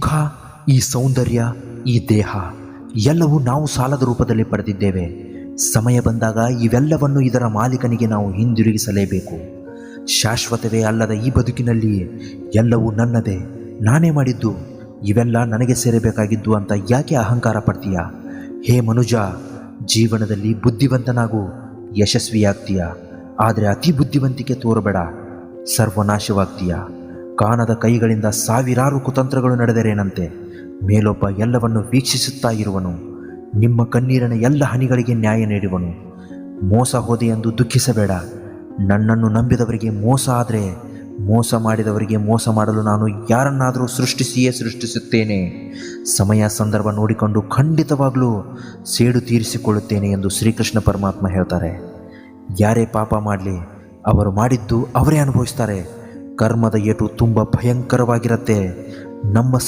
ಸುಖ, ಈ ಸೌಂದರ್ಯ, ಈ ದೇಹ ಎಲ್ಲವೂ ನಾವು ಸಾಲದ ರೂಪದಲ್ಲಿ ಪಡೆದಿದ್ದೇವೆ. ಸಮಯ ಬಂದಾಗ ಇವೆಲ್ಲವನ್ನು ಇದರ ಮಾಲೀಕನಿಗೆ ನಾವು ಹಿಂದಿರುಗಿಸಲೇಬೇಕು. ಶಾಶ್ವತವೇ ಅಲ್ಲದ ಈ ಬದುಕಿನಲ್ಲಿ ಎಲ್ಲವೂ ನನ್ನದೇ, ನಾನೇ ಮಾಡಿದ್ದು, ಇವೆಲ್ಲ ನನಗೆ ಸೇರಬೇಕಾಗಿದ್ದು ಅಂತ ಯಾಕೆ ಅಹಂಕಾರ ಪಡ್ತೀಯ? ಹೇ ಮನುಜ, ಜೀವನದಲ್ಲಿ ಬುದ್ಧಿವಂತನಾಗು, ಯಶಸ್ವಿಯಾಗ್ತೀಯ. ಆದರೆ ಅತಿ ಬುದ್ಧಿವಂತಿಕೆ ತೋರಬೇಡ, ಸರ್ವನಾಶವಾಗ್ತೀಯ. ಕಾಣದ ಕೈಗಳಿಂದ ಸಾವಿರಾರು ಕುತಂತ್ರಗಳು ನಡೆದರೇನಂತೆ, ಮೇಲೊಬ್ಬ ಎಲ್ಲವನ್ನು ವೀಕ್ಷಿಸುತ್ತಾ ಇರುವನು. ನಿಮ್ಮ ಕಣ್ಣೀರಿನ ಎಲ್ಲ ಹನಿಗಳಿಗೆ ನ್ಯಾಯ ನೀಡುವನು. ಮೋಸ ಹೋದೆ ಎಂದು ದುಃಖಿಸಬೇಡ. ನನ್ನನ್ನು ನಂಬಿದವರಿಗೆ ಮೋಸ ಆದರೆ, ಮೋಸ ಮಾಡಿದವರಿಗೆ ಮೋಸ ಮಾಡಲು ನಾನು ಯಾರನ್ನಾದರೂ ಸೃಷ್ಟಿಸುತ್ತೇನೆ. ಸಮಯ ಸಂದರ್ಭ ನೋಡಿಕೊಂಡು ಖಂಡಿತವಾಗಲೂ ಸೇಡು ತೀರಿಸಿಕೊಳ್ಳುತ್ತೇನೆ ಎಂದು ಶ್ರೀಕೃಷ್ಣ ಪರಮಾತ್ಮ ಹೇಳ್ತಾರೆ. ಯಾರೇ ಪಾಪ ಮಾಡಲಿ, ಅವರು ಮಾಡಿದ್ದು ಅವರೇ ಅನುಭವಿಸ್ತಾರೆ. ಕರ್ಮದ ಏಟು ತುಂಬ ಭಯಂಕರವಾಗಿರುತ್ತೆ. ನಮ್ಮ